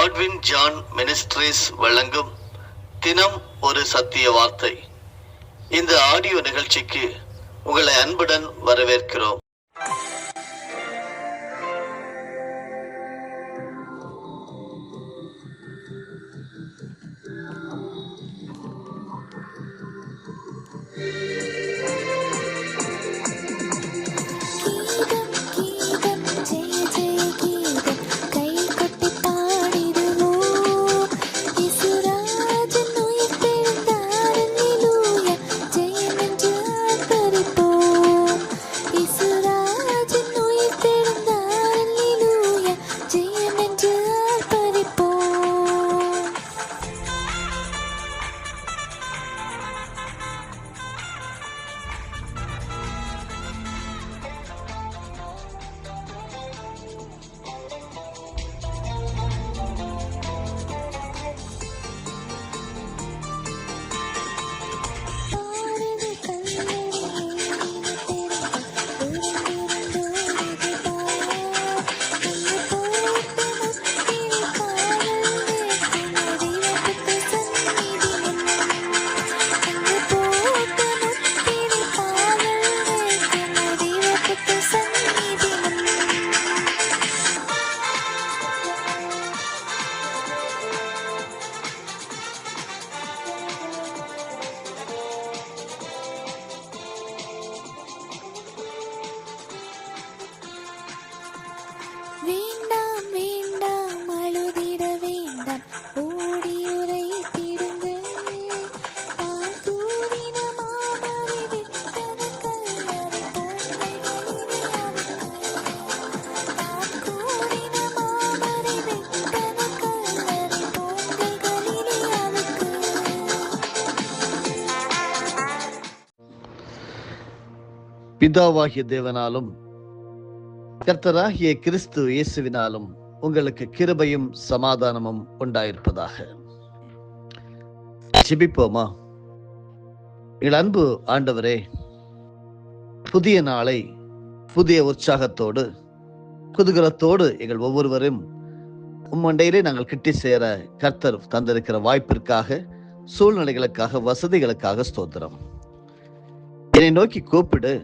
Godwin John ministries வழங்கும் தினம் ஒரு சத்திய வார்த்தை. இந்த ஆடியோ நிகழ்ச்சிக்கு உங்களை அன்புடன் வரவேற்கிறோம். பிதாவாகிய தேவனாலும் கர்த்தராகிய கிறிஸ்து இயேசுவினாலும் உங்களுக்கு கிருபையும் சமாதானமும் உண்டாயிருப்பதாக. ஜெபிப்போமா. எங்கள் அன்பு ஆண்டவரே, புதிய நாளை புதிய உற்சாகத்தோடு குதூகலத்தோடு எங்கள் ஒவ்வொருவரும் உம்மண்டையிலே நாங்கள் கிட்டி சேர கர்த்தர் தந்திருக்கிற வாய்ப்பிற்காக, சூழ்நிலைகளுக்காக, வசதிகளுக்காக ஸ்தோத்திரம். என்னை நோக்கி கூப்பிடு,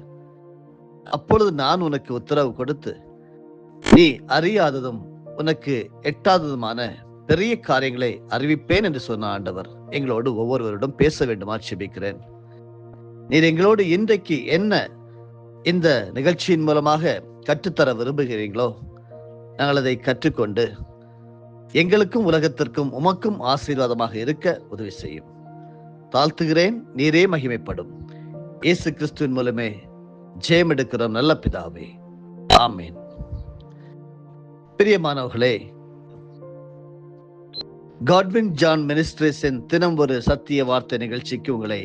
அப்பொழுது நான் உனக்கு உத்தரவு கொடுத்து நீ அறியாததும் உனக்கு எட்டாததுமான பெரிய காரியங்களை அறிவிப்பேன் என்று சொன்ன ஆண்டவர் எங்களோடு ஒவ்வொருவரிடம் பேச வேண்டுமா ஜெபிக்கிறேன். நீர் எங்களோடு இன்றைக்கு என்ன இந்த நிகழ்ச்சியின் மூலமாக கற்றுத்தர விரும்புகிறீங்களோ நாங்கள் அதை கற்றுக்கொண்டு எங்களுக்கும் உலகத்திற்கும் உமக்கும் ஆசீர்வாதமாக இருக்க உதவி செய்யும். தாழ்த்துகிறேன், நீரே மகிமைப்படும். இயேசு கிறிஸ்துவின் மூலமே ஜெயம் எடுக்கிறோம் நல்ல பிதாவே, ஆமேன். பிரியமானவர்களே, காட்வின் ஜான் மினிஸ்ட்ரீஸின் தினம் ஒரு சத்திய வார்த்தை நிகழ்ச்சிக்கு உங்களை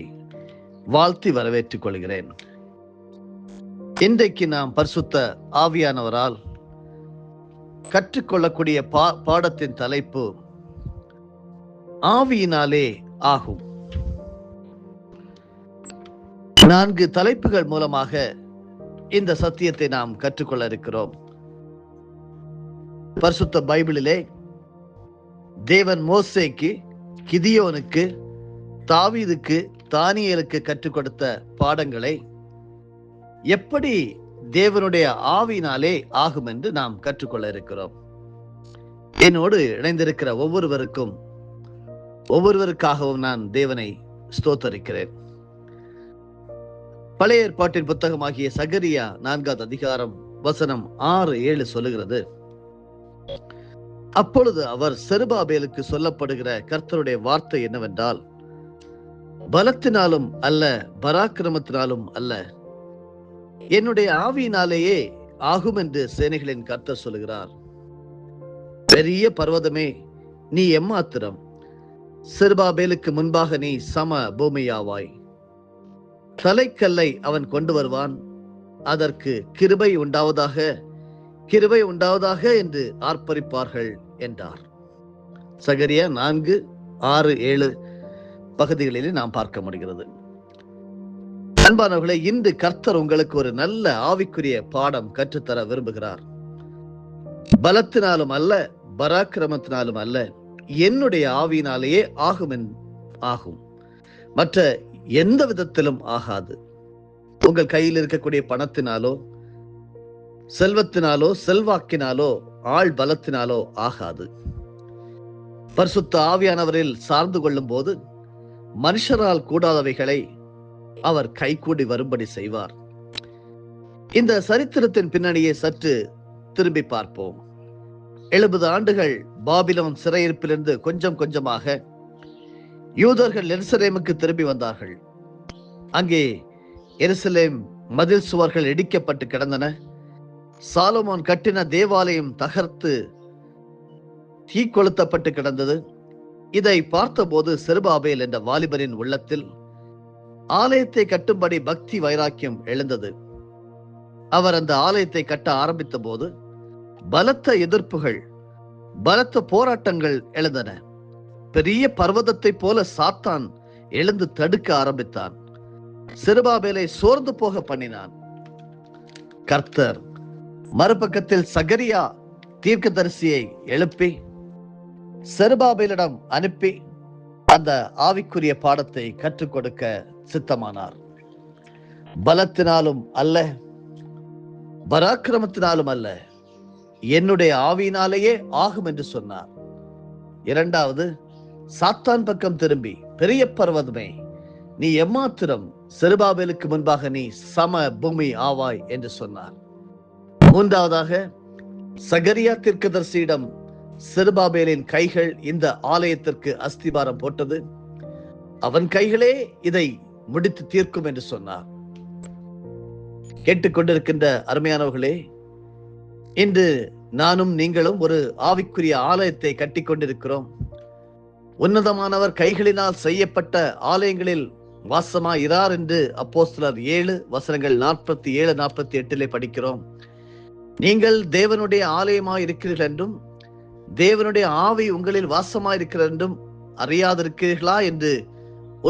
வாழ்த்தி வரவேற்றுக் கொள்கிறேன். இன்றைக்கு நாம் பரிசுத்த ஆவியானவரால் கற்றுக்கொள்ளக்கூடிய பாடத்தின் தலைப்பு ஆவியினாலே ஆகும். 4 தலைப்புகள் மூலமாக இந்த சத்தியத்தை நாம் கற்றுக்கொள்ள இருக்கிறோம். பரிசுத்த பைபிளிலே தேவன் மோசேக்கு, கிதியோனுக்கு, தாவீதுக்கு, தானியேலுக்கு கற்றுக் கொடுத்த பாடங்களை எப்படி தேவனுடைய ஆவியினாலே ஆகும் என்று நாம் கற்றுக்கொள்ள இருக்கிறோம். என்னோடு இணைந்திருக்கிற ஒவ்வொருவருக்காகவும் நான் தேவனை ஸ்தோத்தரிக்கிறேன். பழைய ஏற்பாட்டின் புத்தகமாகிய சகரியா 4வது அதிகாரம் வசனம் 6-7 சொல்லுகிறது, அப்பொழுது அவர் செருபாபேலுக்கு சொல்லப்படுகிற கர்த்தருடைய வார்த்தை என்னவென்றால், பலத்தினாலும் அல்ல, பராக்கிரமத்தினாலும் அல்ல, என்னுடைய ஆவியினாலேயே ஆகும் என்று சேனைகளின் கர்த்தர் சொல்லுகிறார். பெரிய பர்வதமே, நீ எம்மாத்திரம்? செருபாபேலுக்கு முன்பாக நீ சம பூமியாவாய். தலைக்கல்லை அவன் கொண்டு வருவான், அதற்கு கிருபை உண்டாவதாக, கிருபை உண்டாவதாக என்று ஆர்ப்பரிப்பார்கள் என்றார். சகரியா 4:6-7 பகுதிகளிலே நாம் பார்க்க முடிகிறது. அன்பானவர்களே, இன்று கர்த்தர் உங்களுக்கு ஒரு நல்ல ஆவிக்குரிய பாடம் கற்றுத்தர விரும்புகிறார். பலத்தினாலும் அல்ல, பராக்கிரமத்தினாலும் அல்ல, என்னுடைய ஆவியினாலேயே ஆகும், மற்ற எந்த விதத்திலும் ஆகாது. உங்கள் கையில் இருக்கக்கூடிய பணத்தினாலோ, செல்வத்தினாலோ, செல்வாக்கினாலோ, ஆள் பலத்தினாலோ ஆகாது. பரிசுத்த ஆவியானவரில் சார்ந்து கொள்ளும் போது மனுஷரால் கூடாதவைகளை அவர் கைகூடி வரும்படி செய்வார். இந்த சரித்திரத்தின் பின்னணியை சற்று திரும்பி பார்ப்போம். 70 ஆண்டுகள் பாபிலோன் சிறையிருப்பிலிருந்து கொஞ்சம் கொஞ்சமாக யூதர்கள் எருசலேமுக்கு திரும்பி வந்தார்கள். அங்கே எருசலேம் மதில் சுவர்கள் இடிக்கப்பட்டு கிடந்தன. சாலமோன் கட்டின தேவாலயம் தகர்த்து தீ கொளுத்தப்பட்டு கிடந்தது. இதை பார்த்தபோது செருபாபேல் என்ற வாலிபரின் உள்ளத்தில் ஆலயத்தை கட்டும்படி பக்தி வைராக்கியம் எழுந்தது. அவர் அந்த ஆலயத்தை கட்ட ஆரம்பித்த போது பலத்த எதிர்ப்புகள், பலத்த போராட்டங்கள் எழுந்தன. பெரிய பர்வதத்தை போல சாத்தான் எழுந்து தடுக்க ஆரம்பித்தான். செருபாபேலை சோர்ந்து போக பண்ணினான். கர்த்தர் மறுபக்கத்தில் சகரியா தீர்க்கதரிசியை எழுப்பி செருபாபேலிடம் அனுப்பி அந்த ஆவிக்குரிய பாடத்தை கற்றுக் கொடுக்க சித்தமானார். பலத்தினாலும் அல்ல, பராக்கிரமத்தினாலும் அல்ல, என்னுடைய ஆவியினாலேயே ஆகும் என்று சொன்னார். இரண்டாவது, சாத்தான் பக்கம் திரும்பி, பெரிய பர்வதமே, நீ எம்மாத்திரம் செருபாபேலுக்கு முன்பாக நீ சம பூமி ஆவாய் என்று சொன்னார். மூன்றாவதாக, சகரியா தீர்க்கதரிசியிடம் செருபாபேலின் கைகள் இந்த ஆலயத்திற்கு அஸ்திபாரம் போட்டது, அவன் கைகளே இதை முடித்து தீர்க்கும் என்று சொன்னார். கேட்டுக்கொண்டிருக்கின்ற அருமையானவர்களே, இன்று நானும் நீங்களும் ஒரு ஆவிக்குரிய ஆலயத்தை கட்டி கொண்டிருக்கிறோம். உன்னதமானவர் கைகளினால் செய்யப்பட்ட ஆலயங்களில் வாசமாயிரார் என்று அப்போஸ்தலர் 7 வசனங்கள் 47, 48 படிக்கிறோம். நீங்கள் தேவனுடைய ஆலயமாய் இருக்கிறீர்கள் என்றும் தேவனுடைய ஆவி உங்களில் வாசமாயிருக்கிறது என்றும் அறியாதிருக்கிறீர்களா என்று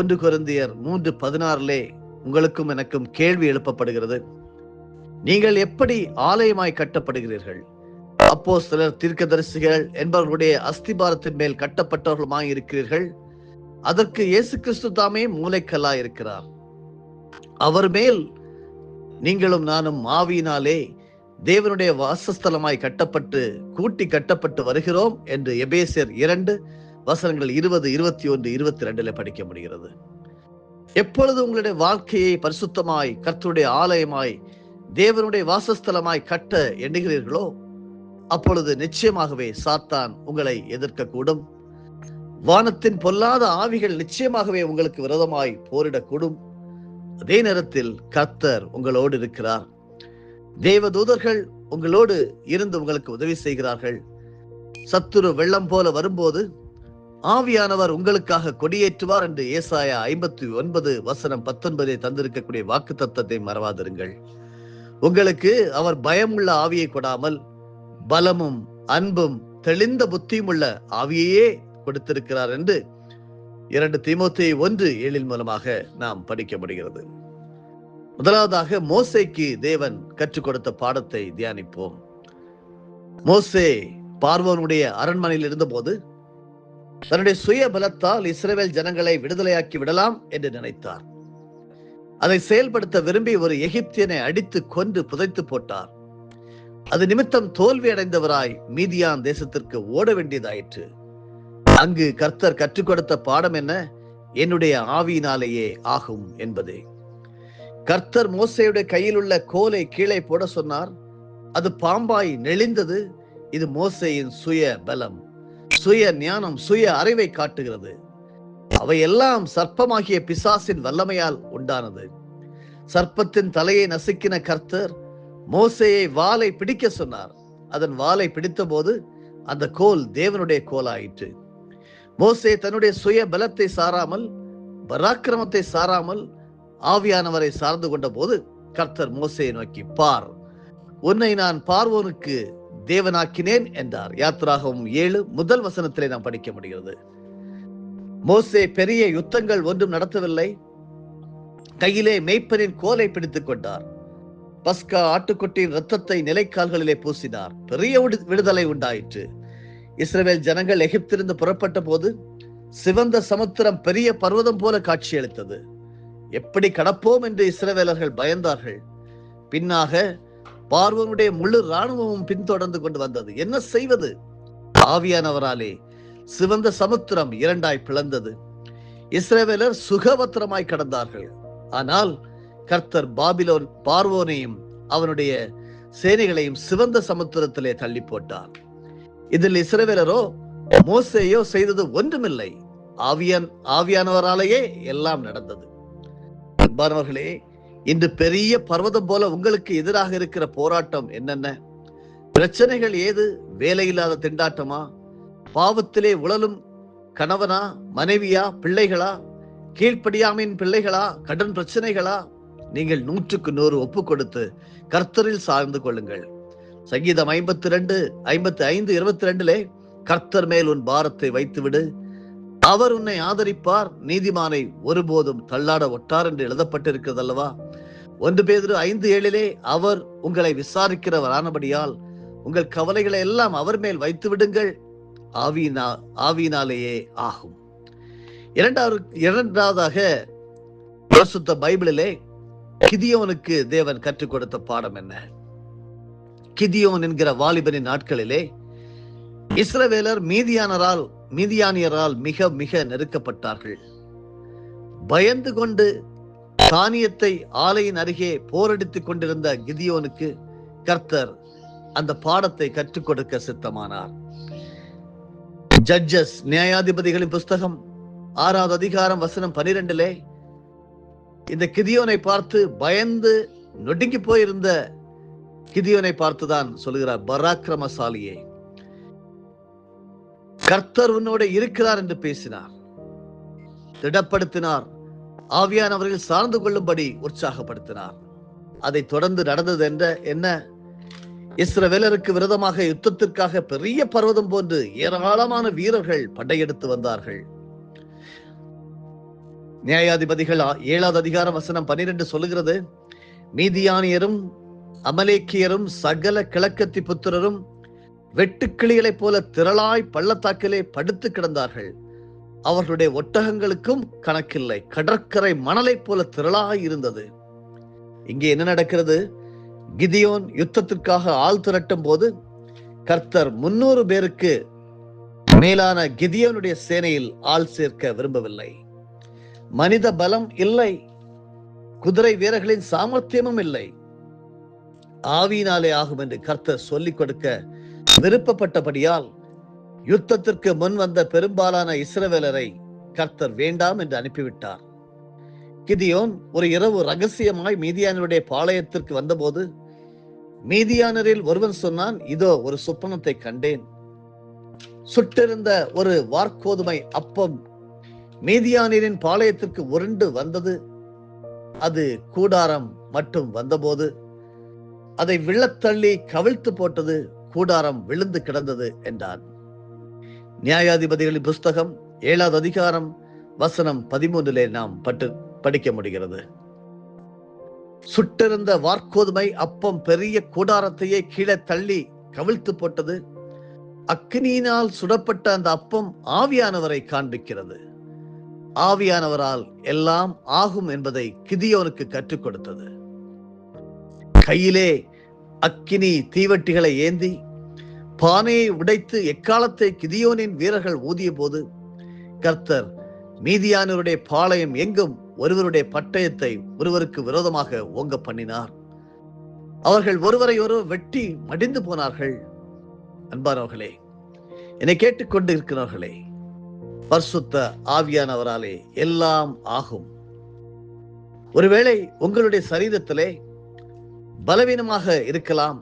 1 கொரிந்தியர் 3:16 உங்களுக்கும் எனக்கும் கேள்வி எழுப்பப்படுகிறது. நீங்கள் எப்படி ஆலயமாய் கட்டப்படுகிறீர்கள்? அப்போஸ்தலர், தீர்க்கதரிசிகள் என்பவர்களுடைய அஸ்திபாரத்தின் மேல் கட்டப்பட்டவர்களுமாய் இருக்கிறீர்கள். அதற்கு இயேசு கிறிஸ்து தாமே மூலைக்கல்லாய் இருக்கிறார். அவர் மேல் நீங்களும் நானும் ஆவியினாலே தேவனுடைய வாசஸ்தலமாய் கட்டப்பட்டு கூட்டி கட்டப்பட்டு வருகிறோம் என்று எபேசியர் 2 வசனங்கள் 20, 21, 22 படிக்க முடிகிறது. எப்பொழுது உங்களுடைய வாழ்க்கையை பரிசுத்தமாய் கர்த்தருடைய ஆலயமாய் தேவனுடைய வாசஸ்தலமாய் கட்ட எண்ணுகிறீர்களோ அப்பொழுது நிச்சயமாகவே சாத்தான் உங்களை எதிர்க்கக்கூடும். வானத்தின் பொல்லாத ஆவிகள் நிச்சயமாகவே உங்களுக்கு விரோதமாய் போரிடக்கூடும். அதே நேரத்தில் கர்த்தர் உங்களோடு இருக்கிறார். தேவதூதர்கள் உங்களோடு இருந்து உங்களுக்கு உதவி செய்கிறார்கள். சத்துரு வெள்ளம் போல வரும்போது ஆவியானவர் உங்களுக்காக கொடியேற்றுவார் என்று ஏசாயா 59 வசனம் 19 தந்திருக்கக்கூடிய வாக்கு தத்தத்தை மறவாதிருங்கள். உங்களுக்கு அவர் பயமுள்ள ஆவியை கொடாமல் பலமும் அன்பும் தெளிந்த புத்தியும் உள்ள ஆவியையே கொடுத்திருக்கிறார் என்று 2 தீமோத்தேயு 1:7 மூலமாக நாம் படிக்க முடிகிறது. முதலாவதாக மோசேக்கு தேவன் கற்றுக் கொடுத்த பாடத்தை தியானிப்போம். மோசே பார்வோனுடைய அரண்மனையில் இருந்தபோது தன்னுடைய சுய பலத்தால் இஸ்ரவேல் ஜனங்களை விடுதலையாக்கி விடலாம் என்று நினைத்தார். அதை செயல்படுத்த விரும்பி ஒரு எகிப்தியனை அடித்து கொன்று புதைத்து போட்டார். அது நிமித்தம் தோல்வி அடைந்தவராய் மீதியான் தேசத்திற்கு ஓட வேண்டியதாயிற்று. அங்கு கர்த்தர் கற்றுக் கொடுத்த பாடம் என்ன? என்னுடைய ஆவியினாலேயே ஆகும் என்பதே. கர்த்தர் மோசேயுடைய கையில் உள்ள கோலை கீழே போட சொன்னார். அது பாம்பாய் நெளிந்தது. இது மோசேயின் சுய பலம், சுய ஞானம், சுய அறிவை காட்டுகிறது. அவையெல்லாம் சர்ப்பமாகிய பிசாசின் வல்லமையால் உண்டானது. சர்ப்பத்தின் தலையை நசுக்கின கர்த்தர் மோசேயை வாளை பிடிக்க சொன்னார். அதன் வாளை பிடித்த போது அந்த கோல் தேவனுடைய கோலாயிற்று. மோசே தன்னுடைய சுய பலத்தை சாராமல், பராக்கிரமத்தை சாராமல் ஆவியானவரை சார்ந்து கொண்ட போது கர்த்தர் மோசேயை நோக்கி, பார், உன்னை நான் பார்வோனுக்கு தேவனாக்கினேன் என்றார். யாத்திராகமம் 7 முதல் வசனத்திலே நாம் படிக்க முடிகிறது. மோசே பெரிய யுத்தங்கள் ஒன்றும் நடத்தவில்லை. கையிலே மேய்ப்பனின் கோலை பிடித்துக் கொண்டார். பஸ்கா ஆட்டுக்குட்டியின் இரத்தத்தை நிலைக்கால்களிலே பூசினார். பெரிய விடுதலை உண்டாயிற்று. இஸ்ரவேல் ஜனங்கள் எகிப்திலிருந்து புறப்பட்ட போது சிவந்த சமுத்திரம் பெரிய பர்வதம் போல காட்சியளித்தது. எப்படி கடப்போம் என்று இஸ்ரவேலர்கள் பயந்தார்கள். பின்னாக பார்வோனுடைய முழு இராணுவமும் பின்தொடர்ந்து கொண்டு வந்தது. என்ன செய்வது? ஆவியானவராலே சிவந்த சமுத்திரம் இரண்டாய் பிளந்தது. இஸ்ரவேலர் சுகபத்திரமாய் கடந்தார்கள். ஆனால் கர்த்தர் பார்வோனையும் அவனுடைய சேனைகளையும் சிவந்த சமுத்திரத்திலே தள்ளி போட்டார். இதில் இஸ்ரவேலரோ மோசேயோ செய்தது ஒன்றுமில்லை. ஆவியானவராலேயே எல்லாம் நடந்தது. அன்பானவர்களே, இன்று பெரிய பர்வதம் போல உங்களுக்கு எதிராக இருக்கிற போராட்டம் என்னென்ன? பிரச்சனைகள் ஏது? வேலையில்லாத திண்டாட்டமா? பாவத்திலே உழலும் கணவனா, மனைவியா, பிள்ளைகளா, கீழ்ப்படியாமையின் பிள்ளைகளா, கடன் பிரச்சனைகளா? நீங்கள் 100க்கு 100 ஒப்பு கொடுத்து கர்த்தரில் சார்ந்து கொள்ளுங்கள். சங்கீதம் 52:55-22 கர்த்தர் மேல் உன் பாரத்தை வைத்துவிடு, அவர் உன்னை ஆதரிப்பார், நீதிமானை ஒருபோதும் தள்ளாட ஒட்டார் என்று எழுதப்பட்டிருக்கிறது அல்லவா? 1 பேதுரு 5:7 அவர் உங்களை விசாரிக்கிறவரானபடியால் உங்கள் கவலைகளை எல்லாம் அவர் மேல் வைத்து விடுங்கள், ஆவியினாலேயே ஆகும். இரண்டாவதாக பரிசுத்த பைபிளிலே கிதியோனுக்கு தேவன் கற்றுக் கொடுத்த பாடம் என்ன? கிதியோன் என்கிற வாலிபனின் நாட்களிலே இஸ்ரவேலர் மீதியானியரால் மிக மிக நெருக்கப்பட்டார்கள். பயந்து கொண்டு தானியத்தை ஆலையின் அருகே போரடித்துக் கொண்டிருந்த கிதியோனுக்கு கர்த்தர் அந்த பாடத்தை கற்றுக் கொடுக்க சித்தமானார். ஜட்ஜஸ், நியாயாதிபதிகளின் புஸ்தகம் 6வது அதிகாரம் வசனம் 12 இந்த கிதியோனை பார்த்து பயந்து நொடுங்கி போயிருந்த கிதியோனை பார்த்துதான் சொல்கிறார், பராக்கிரமசாலியே, கர்த்தர் உன்னோட இருக்கிறார் என்று பேசினார், திடப்படுத்தினார், ஆவியானவர்கள் சார்ந்து கொள்ளும்படி உற்சாகப்படுத்தினார். அதை தொடர்ந்து நடந்தது என்ன? இஸ்ரவேலருக்கு விரோதமாக யுத்தத்திற்காக பெரிய பர்வதம் போன்று ஏராளமான வீரர்கள் படையெடுத்து வந்தார்கள். நியாயாதிபதிகள் 7வது அதிகாரம் வசனம் 12 சொல்லுகிறது, மீதியானியரும் அமலேக்கியரும் சகல கிழக்கத்தி புத்திரரும் வெட்டுக்கிளிகளைப் போல திரளாய் பள்ளத்தாக்கிலே படுத்து கிடந்தார்கள். அவர்களுடைய ஒட்டகங்களுக்கும் கணக்கில்லை, கடற்கரை மணலைப் போல திரளாய் இருந்தது. இங்கே என்ன நடக்கிறது? கிதியோன் யுத்தத்திற்காக ஆள் திரட்டும் போது கர்த்தர் 300 பேருக்கு மேலான கிதியோனுடைய சேனையில் ஆள் சேர்க்க விரும்பவில்லை. மனித பலம் இல்லை, குதிரை வீரர்களின் சாமர்த்தியமும் இல்லை, ஆவியினாலே ஆகும் என்று கர்த்தர் சொல்லிக் கொடுக்க விருப்பப்பட்டபடியால் யுத்தத்திற்கு முன் வந்த பெரும்பாலான இஸ்ரவேலரை கர்த்தர் வேண்டாம் என்று அனுப்பிவிட்டார். கிதியோன் ஒரு இரவு ரகசியமாய் மீதியானருடைய பாளையத்திற்கு வந்தபோது மீதியானரில் ஒருவன் சொன்னான், இதோ ஒரு சொப்பனத்தை கண்டேன். சுட்டிருந்த ஒரு வார்கோதுமை அப்பம் மீதியானரின் பாளையத்திற்கு உருண்டு வந்தது. அது கூடாரம் மட்டும் வந்தபோது அதை விழத்தள்ளி கவிழ்த்து போட்டது, கூடாரம் விழுந்து கிடந்தது என்றான். நியாயாதிபதிகளின் புஸ்தகம் 7வது அதிகாரம் வசனம் 13 நாம் படிக்க முடிகிறது. சுட்டிருந்த வார்கோதுமை அப்பம் பெரிய கூடாரத்தையே கீழே தள்ளி கவிழ்த்து போட்டது. அக்கினியினால் சுடப்பட்ட அந்த அப்பம் ஆவியானவரை காண்பிக்கிறது. ஆவியானவரால் எல்லாம் ஆகும் என்பதை கிதியோனுக்கு கற்றுக் கொடுத்தது. கையிலே அக்கினி தீவட்டிகளை ஏந்தி பானையை உடைத்து எக்காலத்தை கிதியோனின் வீரர்கள் ஊதிய போது கர்த்தர் மீதியானவருடைய பாளையம் எங்கும் ஒருவருடைய பட்டயத்தை ஒருவருக்கு விரோதமாக ஓங்க பண்ணினார். அவர்கள் ஒருவரை ஒருவர் வெட்டி மடிந்து போனார்கள். அன்பானவர்களே, என்னை கேட்டுக்கொண்டு இருக்கிறவர்களே, பரிசுத்த ஆவியானவராலே எல்லாம் ஆகும். ஒருவேளை உங்களுடைய சரீரத்திலே பலவீனமாக இருக்கலாம்,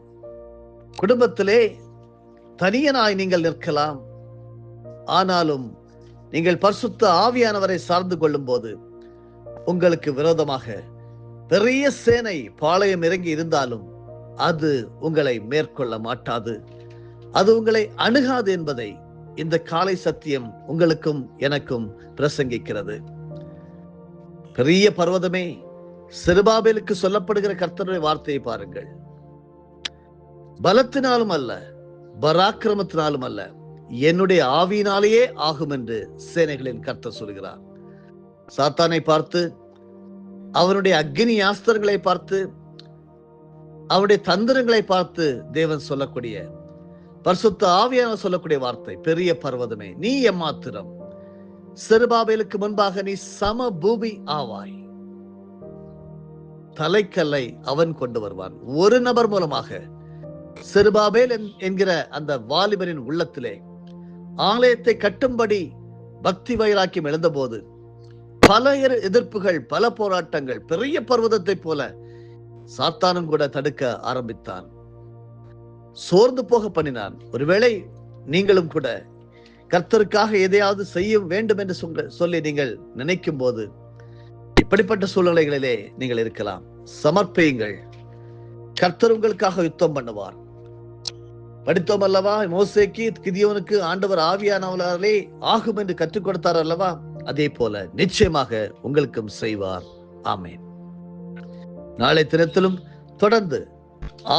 குடும்பத்திலே தனியனாய் நீங்கள் நிற்கலாம். ஆனாலும் நீங்கள் பரிசுத்த ஆவியானவரை சார்ந்து கொள்ளும் போது உங்களுக்கு விரோதமாக பெரிய சேனை பாளையம் இறங்கி இருந்தாலும் அது உங்களை மேற்கொள்ள மாட்டாது, அது உங்களை அணுகாது என்பதை இந்த காலை சத்தியம் உங்களுக்கும் எனக்கும் பிரசங்கிக்கிறது. பெரிய பர்வதமே, செருபாபேலுக்கு சொல்லப்படுகிற கர்த்தருடைய வார்த்தையை பாருங்கள். பலத்தினாலும் அல்ல, பராக்கிரமத்தினாலும் அல்ல, என்னுடைய ஆவியினாலேயே ஆகும் என்று சேனைகளின் கர்த்தர் சொல்கிறார். சாத்தானை பார்த்து, அவனுடைய அக்னி ஆஸ்திரங்களை பார்த்து, அவருடைய தந்திரங்களை பார்த்து தேவன் சொல்லக்கூடிய, பரிசுத்த ஆவியானவர் சொல்லக்கூடிய வார்த்தை, பெரிய பர்வதமே நீ எம்மாத்திரம், செருபாபேலுக்கு முன்பாக நீ சம பூமி ஆவாய். தலைக்கல்லை அவன் கொண்டு வருவான். ஒரு நபர் மூலமாக செருபாபேல் என்கிற அந்த வாலிபரின் உள்ளத்திலே ஆலயத்தை கட்டும்படி பக்தி வைராக்கியம் எழுந்தபோது பல எதிர்ப்புகள், பல போராட்டங்கள், பெரிய பர்வதத்தை போல சாத்தானும் கூட தடுக்க ஆரம்பித்தான், சோர்ந்து போக பண்ணினான். ஒருவேளை நீங்களும் கூட கர்த்தருக்காக எதையாவது செய்ய வேண்டும் என்று சொல்லி நீங்கள் நினைக்கும் போது இப்படிப்பட்ட சூழ்நிலைகளிலே நீங்கள் இருக்கலாம். சமர்ப்பியுங்கள். கர்த்தர் உங்களுக்காக யுத்தம் பண்ணுவார். படித்தோம் அல்லவா, மோசேக்கு கிதியோனுக்கு ஆண்டவர் ஆவியானவராலே ஆகும் என்று கற்றுக் கொடுத்தார் அல்லவா, அதே போல நிச்சயமாக உங்களுக்கும் செய்வார். ஆமேன். நாளை தினத்திலும் தொடர்ந்து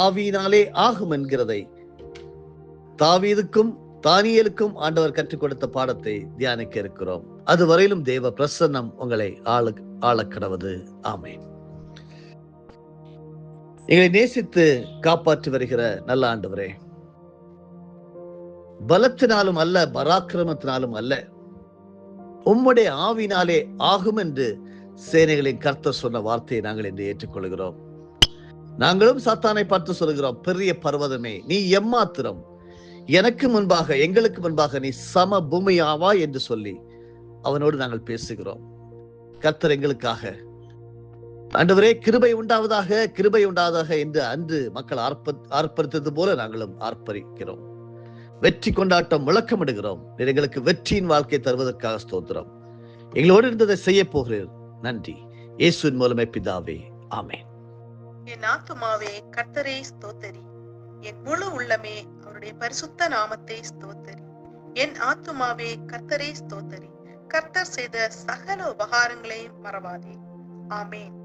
ஆவியினாலே ஆகும் என்கிறதை தாவீதுக்கும் தானியேலுக்கும் ஆண்டவர் கற்றுக் கொடுத்த பாடத்தை தியானிக்க இருக்கிறோம். அதுவரையிலும் தேவ பிரசன்னம் உங்களை ஆளக்கடவது. ஆமேன். எங்களை நேசித்து காப்பாற்றி வருகிற நல்ல ஆண்டவரே, பலத்தினாலும் அல்ல, பராக்கிரமத்தினாலும் அல்ல, உம்முடைய ஆவினாலே ஆகும் என்று சேனைகளின் கர்த்தர் சொன்ன வார்த்தையை நாங்கள் இன்று ஏற்றுக்கொள்கிறோம். நாங்களும் சாத்தானை பார்த்து சொல்கிறோம், பெரிய பர்வதமே நீ எம்மாத்திரம், எனக்கு முன்பாக, எங்களுக்கு முன்பாக நீ சம பூமியாவா என்று சொல்லி அவனோடு நாங்கள் பேசுகிறோம். கர்த்தர் எங்களுக்காக ஆண்டவரே கிருபை உண்டாவதாக, கிருபை உண்டாவதாக என்று அன்று மக்கள் ஆர்ப்பரித்தது போல நாங்களும் ஆர்ப்பரிக்கிறோம். வெற்றி கொண்டாட்டம் முழக்கமிடுகிறோம். எங்களுக்கு வெற்றியின் வாழ்க்கை தருவதற்காக ஸ்தோத்திரம். எங்களோடு இருந்ததை செய்ய போகிறீர். நன்றி. இயேசுவின் மூலமே பிதாவே, ஆமென். என் ஆத்துமாவே கர்த்தரை ஸ்தோத்தரி, என் முழு உள்ளமே அவருடைய பரிசுத்த நாமத்தை ஸ்தோத்தரி. என் ஆத்துமாவே கர்த்தரை ஸ்தோத்தரி, கர்த்தர் செய்த சகல உபகாரங்களையும் மறவாதே. ஆமென்.